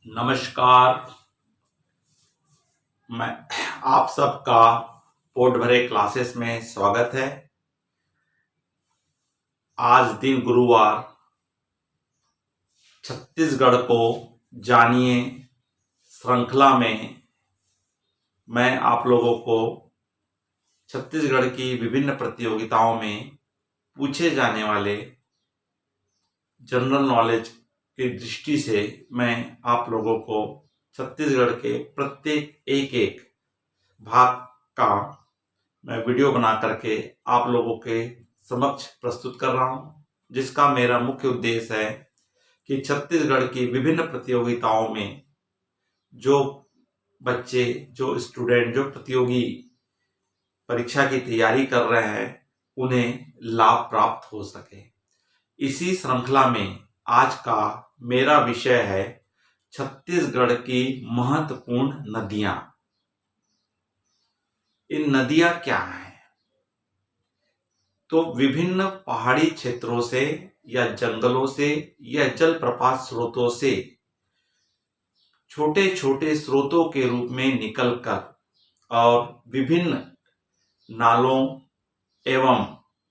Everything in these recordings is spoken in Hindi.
नमस्कार। मैं आप सबका पोट भरे क्लासेस में स्वागत है। आज दिन गुरुवार छत्तीसगढ़ को जानिए श्रृंखला में मैं आप लोगों को छत्तीसगढ़ की विभिन्न प्रतियोगिताओं में पूछे जाने वाले जनरल नॉलेज की दृष्टि से मैं आप लोगों को छत्तीसगढ़ के प्रत्येक एक भाग का मैं वीडियो बना करके आप लोगों के समक्ष प्रस्तुत कर रहा हूं, जिसका मेरा मुख्य उद्देश्य है कि छत्तीसगढ़ की विभिन्न प्रतियोगिताओं में जो बच्चे, जो स्टूडेंट, जो प्रतियोगी परीक्षा की तैयारी कर रहे हैं उन्हें लाभ प्राप्त हो सके। इसी श्रृंखला में आज का मेरा विषय है छत्तीसगढ़ की महत्वपूर्ण नदियां। इन नदियां क्या हैं? तो विभिन्न पहाड़ी क्षेत्रों से या जंगलों से या जलप्रपात स्रोतों से छोटे छोटे स्रोतों के रूप में निकलकर और विभिन्न नालों एवं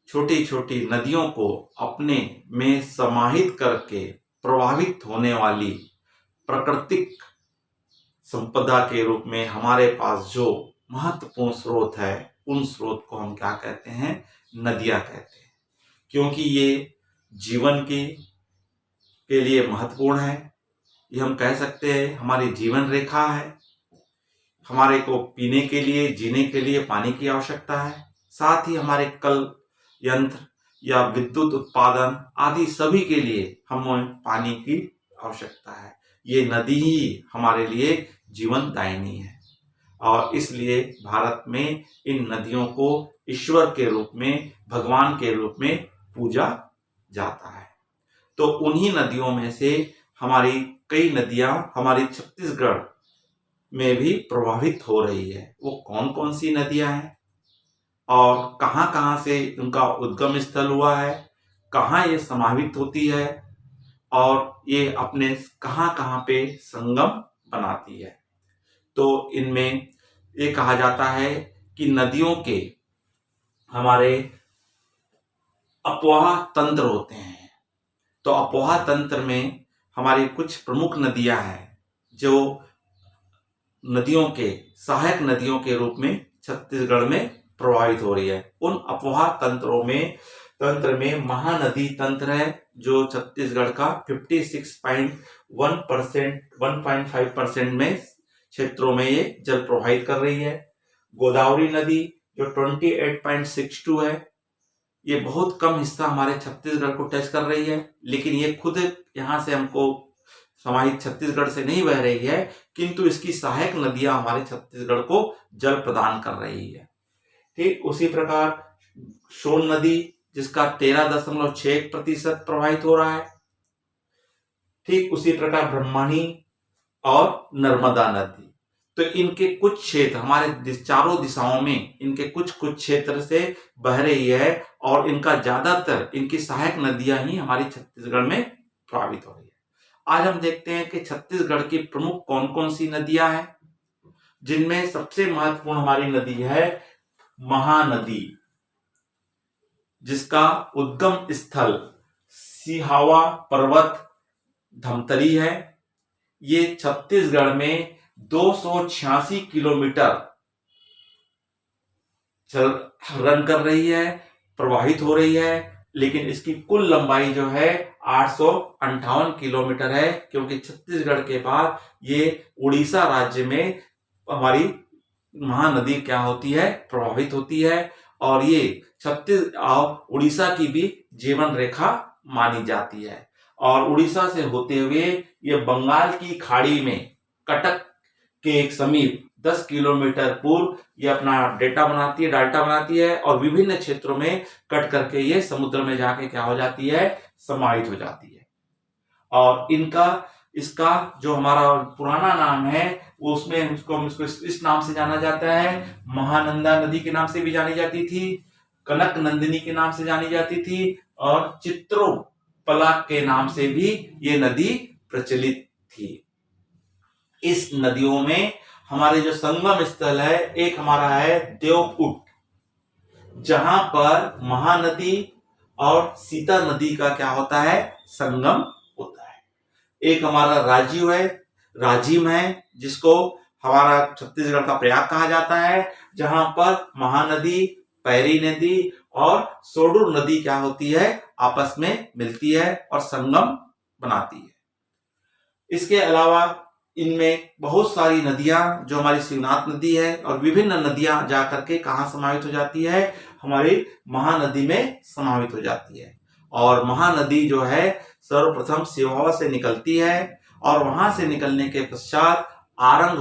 छोटी छोटी नदियों को अपने में समाहित करके प्रभावित होने वाली प्राकृतिक संपदा के रूप में हमारे पास जो महत्वपूर्ण स्रोत है, उन स्रोत को हम क्या कहते हैं? नदियां कहते हैं। क्योंकि ये जीवन के लिए महत्वपूर्ण है। ये हम कह सकते हैं हमारी जीवन रेखा है। हमारे को पीने के लिए, जीने के लिए पानी की आवश्यकता है। साथ ही हमारे कल यंत्र या विद्युत उत्पादन आदि सभी के लिए हमें पानी की आवश्यकता है। ये नदी ही हमारे लिए जीवनदायिनी है और इसलिए भारत में इन नदियों को ईश्वर के रूप में, भगवान के रूप में पूजा जाता है। तो उन्हीं नदियों में से हमारी कई नदियां हमारी छत्तीसगढ़ में भी प्रभावित हो रही है। वो कौन कौन सी नदियां हैं और कहां कहां से उनका उद्गम स्थल हुआ है, कहां ये समाहित होती है और ये अपने कहां कहां पे संगम बनाती है। तो इनमें ये कहा जाता है कि नदियों के हमारे अपवाह तंत्र होते हैं। तो अपवाह तंत्र में हमारी कुछ प्रमुख नदियां हैं जो नदियों के सहायक नदियों के रूप में छत्तीसगढ़ में प्रभावित हो रही है। उन अपवाह तंत्र में महानदी तंत्र है जो छत्तीसगढ़ का 1.5% में क्षेत्रों में ये जल प्रवाहित कर रही है। गोदावरी नदी जो 28.62 है, ये बहुत कम हिस्सा हमारे छत्तीसगढ़ को टच कर रही है, लेकिन ये खुद यहाँ से हमको समाहित छत्तीसगढ़ से नहीं बह रही है, किंतु इसकी सहायक नदियां हमारे छत्तीसगढ़ को जल प्रदान कर रही है। ठीक उसी प्रकार सोन नदी जिसका 13.6% प्रवाहित हो रहा है। ठीक उसी प्रकार ब्रह्मणी और नर्मदा नदी। तो इनके कुछ क्षेत्र हमारे चारों दिशाओं में इनके कुछ क्षेत्र से बह रही है और इनका ज्यादातर इनकी सहायक नदियां ही हमारी छत्तीसगढ़ में प्रभावित हो रही है। आज हम देखते हैं कि छत्तीसगढ़ की प्रमुख कौन कौन सी नदियां हैं, जिनमें सबसे महत्वपूर्ण हमारी नदी है महानदी, जिसका उद्गम स्थल सिहावा पर्वत धमतरी है। ये छत्तीसगढ़ में 286 किलोमीटर रन कर रही है, प्रवाहित हो रही है, लेकिन इसकी कुल लंबाई जो है 858 किलोमीटर है। क्योंकि छत्तीसगढ़ के बाद ये उड़ीसा राज्य में हमारी महानदी क्या होती है? प्रभावित होती है और ये उड़ीसा की भी जीवन रेखा मानी जाती है। और उड़ीसा से होते हुए ये बंगाल की खाड़ी में कटक के एक समीप 10 किलोमीटर पूर्व ये अपना डाल्टा बनाती है और विभिन्न क्षेत्रों में कट करके ये समुद्र में जाके क्या हो जाती है? समाहित हो जाती है। और इसका जो हमारा पुराना नाम है वो उसमें इसको इस नाम से जाना जाता है। महानंदा नदी के नाम से भी जानी जाती थी, कनक नंदिनी के नाम से जानी जाती थी और चित्रोपला के नाम से भी ये नदी प्रचलित थी। इस नदियों में हमारे जो संगम स्थल है, एक हमारा है देवकुट, जहां पर महानदी और सीता नदी का क्या होता है, संगम होता है। एक हमारा राजिम है, जिसको हमारा छत्तीसगढ़ का प्रयाग कहा जाता है, जहां पर महानदी, पैरी नदी और सोडुर नदी क्या होती है, आपस में मिलती है और संगम बनाती है। इसके अलावा इनमें बहुत सारी नदियां, जो हमारी शिवनाथ नदी है, और विभिन्न नदियां जाकर के कहाँ समाहित हो जाती है, हमारी महानदी में समाहित हो जाती है। और महानदी जो है सर्वप्रथम सिहोर से निकलती है, और वहां से निकलने के पश्चात आरंग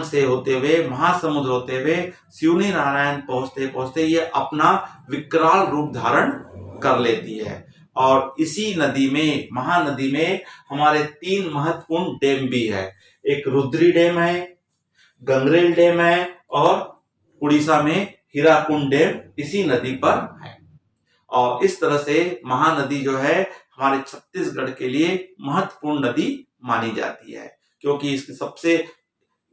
से होते हुए महासमुद्र होते हुए सिवनी नारायण पहुंचते पहुंचते ये अपना विकराल रूप धारण कर लेती है। और इसी नदी में, महानदी में, हमारे 3 महत्वपूर्ण डैम भी है। एक रुद्री डैम है, गंगरेल डैम है, और उड़ीसा में हीराकुंड डैम इसी नदी पर है। और इस तरह से महानदी जो है हमारे छत्तीसगढ़ के लिए महत्वपूर्ण नदी मानी जाती है, क्योंकि इसकी सबसे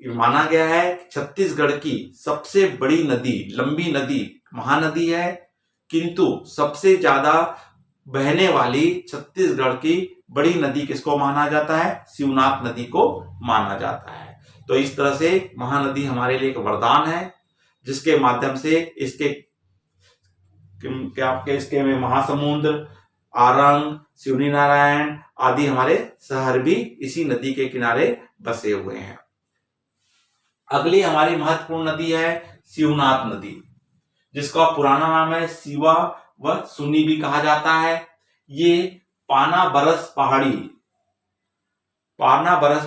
माना गया है छत्तीसगढ़ की सबसे बड़ी नदी, लंबी नदी महानदी है, किंतु सबसे ज्यादा बहने वाली छत्तीसगढ़ की बड़ी नदी किसको माना जाता है, शिवनाथ नदी को माना जाता है। तो इस तरह से महानदी हमारे लिए एक वरदान है, जिसके माध्यम से इसके में महासमुद्र, आरंग, सिवनी नारायण आदि हमारे शहर भी इसी नदी के किनारे बसे हुए हैं। अगली हमारी महत्वपूर्ण नदी है शिवनाथ नदी, जिसका पुराना नाम है शिवा व सुनी भी कहा जाता है। ये पाना बरस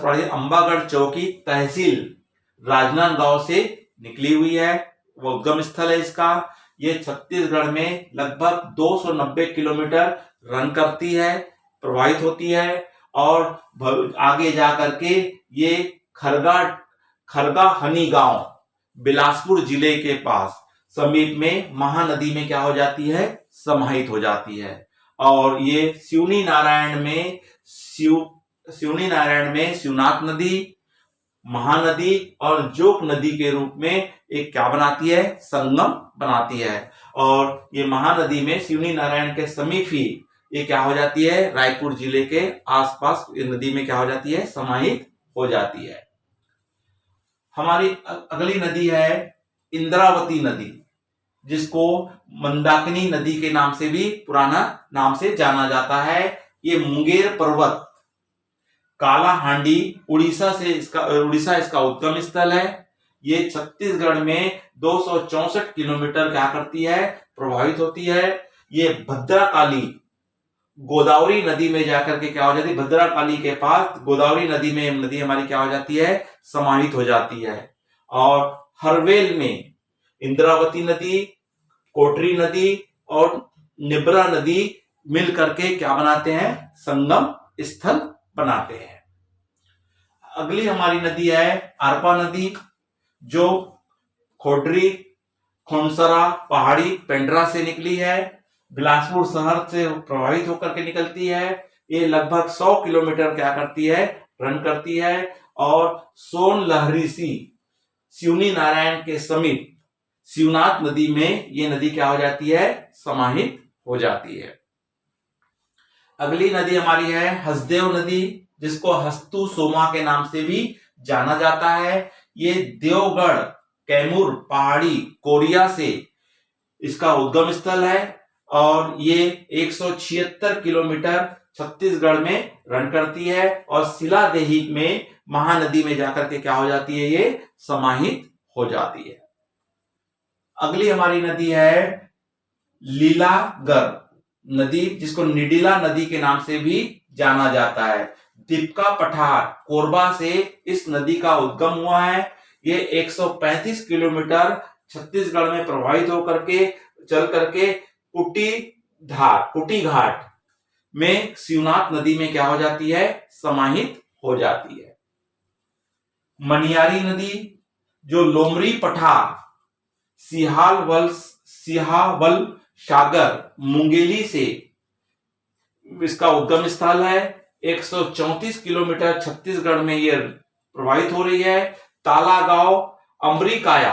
पहाड़ी अंबागढ़ चौकी तहसील राजनांदगांव से निकली हुई है, वो उद्गम स्थल है इसका। ये छत्तीसगढ़ में लगभग 290 किलोमीटर रन करती है, प्रवाहित होती है, और आगे जाकर के ये खरगा हनी गांव बिलासपुर जिले के पास समीप में महानदी में क्या हो जाती है, समाहित हो जाती है। और ये सिवनी नारायण में शिवनाथ नदी, महानदी और जोक नदी के रूप में एक क्या बनाती है, संगम बनाती है। और ये महानदी में सिवनी नारायण के समीप ही ये क्या हो जाती है, रायपुर जिले के आसपास नदी में क्या हो जाती है, समाहित हो जाती है। हमारी अगली नदी है इंद्रावती नदी, जिसको मंदाकिनी नदी के नाम से भी पुराना नाम से जाना जाता है। ये मुंगेर पर्वत, कालाहांडी, उड़ीसा इसका उद्गम स्थल है। ये छत्तीसगढ़ में 264 किलोमीटर क्या करती है, प्रभावित होती है। ये भद्राकाली गोदावरी नदी में जाकर के क्या हो जाती है, भद्राकाली के पास गोदावरी नदी हमारी क्या हो जाती है, समाहित हो जाती है। और हरवेल में इंद्रावती नदी, कोटरी नदी और निब्रा नदी मिल करके क्या बनाते हैं, संगम स्थल बनाते हैं। अगली हमारी नदी है अरपा नदी, जो खोडरी, खोनसरा पहाड़ी, पेंड्रा से निकली है, बिलासपुर शहर से प्रभावित होकर के निकलती है। ये लगभग 100 किलोमीटर क्या करती है, रन करती है। और सोन लहरी सिवनी नारायण के समीप शिवनाथ नदी में ये नदी क्या हो जाती है, समाहित हो जाती है। अगली नदी हमारी है हसदेव नदी, जिसको हस्तु सोमा के नाम से भी जाना जाता है। ये देवगढ़ कैमूर पहाड़ी कोरिया से इसका उद्गम स्थल है, और ये 176 किलोमीटर छत्तीसगढ़ में रन करती है, और सिलादेही में महानदी में जाकर के क्या हो जाती है, ये समाहित हो जाती है। अगली हमारी नदी है लीलागर नदी, जिसको निडिला नदी के नाम से भी जाना जाता है। दीपका पठार कोरबा से इस नदी का उद्गम हुआ है। ये 135 किलोमीटर छत्तीसगढ़ में प्रवाहित होकर के चल करके कुटी घाट में शिवनाथ नदी में क्या हो जाती है, समाहित हो जाती है। मनियारी नदी, जो लोमरी पठार सिहावल सागर मुंगेली से इसका उद्गम स्थल है। 134 किलोमीटर छत्तीसगढ़ में ये प्रवाहित हो रही है। तालागांव अमरीकाया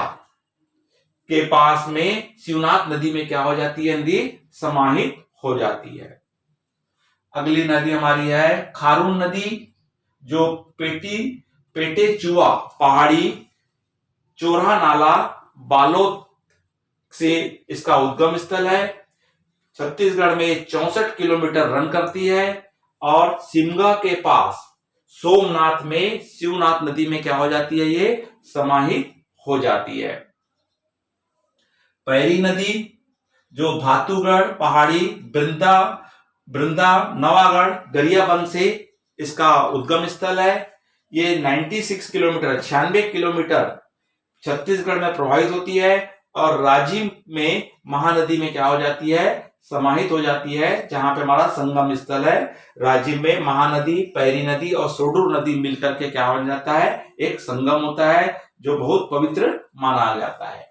के पास में शिवनाथ नदी में क्या हो जाती है, नदी समाहित हो जाती है। अगली नदी हमारी है खारून नदी, जो पेटेचुआ पहाड़ी चोरा नाला बालोद से इसका उद्गम स्थल है। छत्तीसगढ़ में 64 किलोमीटर रन करती है और सिमगा के पास सोमनाथ में शिवनाथ नदी में क्या हो जाती है, ये समाहित हो जाती है। पैरी नदी जो भातुगढ़ पहाड़ी बृंदा नवागढ़ गरियाबंद से इसका उद्गम स्थल है। ये 96 किलोमीटर 96 किलोमीटर छत्तीसगढ़ में प्रवाहित होती है और राजिम में महानदी में क्या हो जाती है, समाहित हो जाती है, जहां पे हमारा संगम स्थल है। राजिम में महानदी, पैरी नदी और सोडूर नदी मिलकर के क्या हो जाता है, एक संगम होता है जो बहुत पवित्र माना जाता है।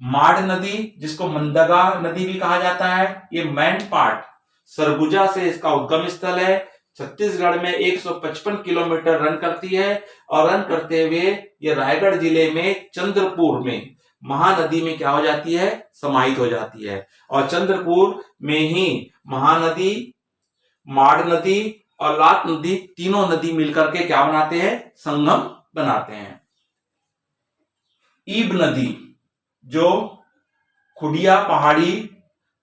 माड़ नदी जिसको मंदगा नदी भी कहा जाता है, ये मैनपाट सरगुजा से इसका उद्गम स्थल है। छत्तीसगढ़ में 155 किलोमीटर रन करती है और रन करते हुए ये रायगढ़ जिले में चंद्रपुर में महानदी में क्या हो जाती है, समाहित हो जाती है। और चंद्रपुर में ही महानदी, माड़ नदी और लाट नदी तीनों नदी मिलकर के क्या बनाते हैं, संगम बनाते हैं। ईब नदी जो खुडिया पहाड़ी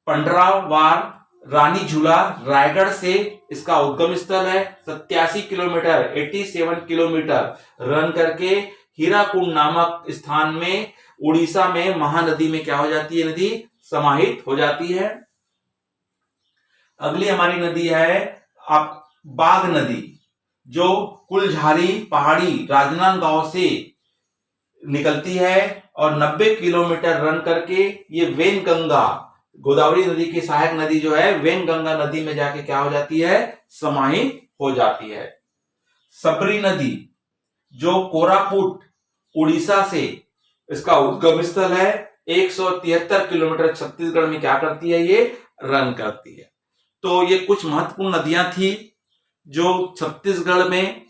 पंडरावार रानी झूला रायगढ़ से इसका उद्गम स्थल है। 87 किलोमीटर 87 किलोमीटर रन करके हीराकुंड नामक स्थान में उड़ीसा में महानदी में क्या हो जाती है, नदी समाहित हो जाती है। अगली हमारी नदी है बाघ नदी, जो कुलझारी पहाड़ी राजनांदगांव से निकलती है और 90 किलोमीटर रन करके ये वेनगंगा गोदावरी नदी की सहायक नदी जो है वेनगंगा नदी में जाके क्या हो जाती है, समाहित हो जाती है। सबरी नदी जो कोरापुट उड़ीसा से इसका उद्गम स्थल है, 173 किलोमीटर छत्तीसगढ़ में क्या करती है, ये रन करती है। तो ये कुछ महत्वपूर्ण नदियां थी जो छत्तीसगढ़ में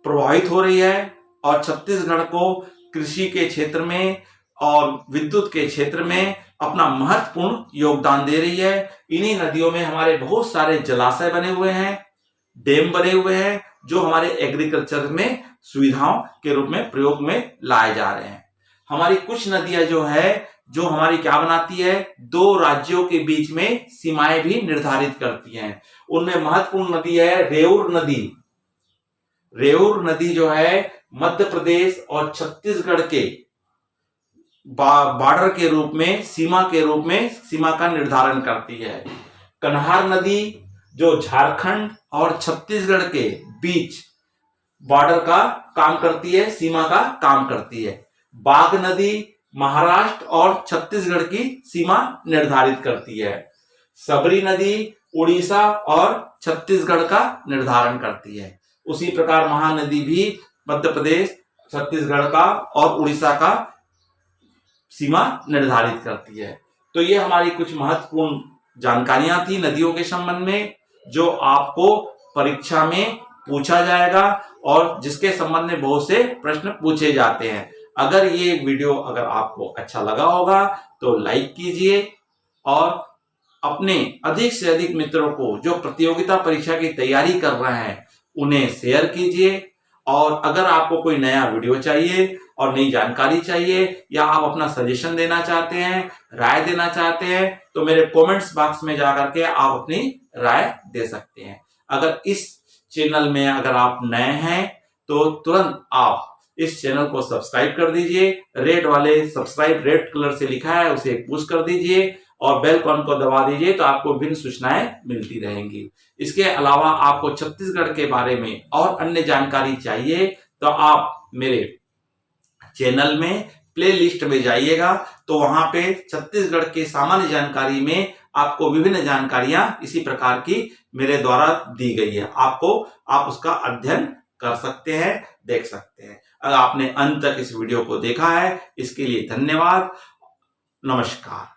प्रवाहित हो रही है और छत्तीसगढ़ को कृषि के क्षेत्र में और विद्युत के क्षेत्र में अपना महत्वपूर्ण योगदान दे रही है। इन्हीं नदियों में हमारे बहुत सारे जलाशय बने हुए हैं, डैम बने हुए हैं, जो हमारे एग्रीकल्चर में सुविधाओं के रूप में प्रयोग में लाए जा रहे हैं। हमारी कुछ नदियां जो है, जो हमारी क्या बनाती है, दो राज्यों के बीच में सीमाएं भी निर्धारित करती हैं। उनमें महत्वपूर्ण नदी है रेउर नदी। रेउर नदी जो है मध्य प्रदेश और छत्तीसगढ़ के बॉर्डर के रूप में, सीमा के रूप में सीमा का निर्धारण करती है। कन्हार नदी जो झारखंड और छत्तीसगढ़ के बीच बॉर्डर का काम करती है, सीमा का काम करती है। बाघ नदी महाराष्ट्र और छत्तीसगढ़ की सीमा निर्धारित करती है। सबरी नदी उड़ीसा और छत्तीसगढ़ का निर्धारण करती है। उसी प्रकार महानदी भी मध्य प्रदेश, छत्तीसगढ़ का और उड़ीसा का सीमा निर्धारित करती है। तो ये हमारी कुछ महत्वपूर्ण जानकारियां थी नदियों के संबंध में, जो आपको परीक्षा में पूछा जाएगा और जिसके संबंध में बहुत से प्रश्न पूछे जाते हैं। अगर ये वीडियो अगर आपको अच्छा लगा होगा तो लाइक कीजिए और अपने अधिक से अधिक मित्रों को जो प्रतियोगिता परीक्षा की तैयारी कर रहे हैं उन्हें शेयर कीजिए। और अगर आपको कोई नया वीडियो चाहिए और नई जानकारी चाहिए या आप अपना सजेशन देना चाहते हैं, राय देना चाहते हैं, तो मेरे कमेंट्स बॉक्स में जाकर के आप अपनी राय दे सकते हैं। अगर इस चैनल में अगर आप नए हैं तो तुरंत आप इस चैनल को सब्सक्राइब कर दीजिए। रेड वाले सब्सक्राइब रेड कलर से लिखा है उसे पुश कर दीजिए और बेल आइकन को दबा दीजिए, तो आपको विभिन्न सूचनाएं मिलती रहेंगी। इसके अलावा आपको छत्तीसगढ़ के बारे में और अन्य जानकारी चाहिए तो आप मेरे चैनल में प्लेलिस्ट में जाइएगा, तो वहां पे छत्तीसगढ़ के सामान्य जानकारी में आपको विभिन्न जानकारियां इसी प्रकार की मेरे द्वारा दी गई है। आप उसका अध्ययन कर सकते हैं, देख सकते हैं। अगर आपने अंत तक इस वीडियो को देखा है इसके लिए धन्यवाद। नमस्कार।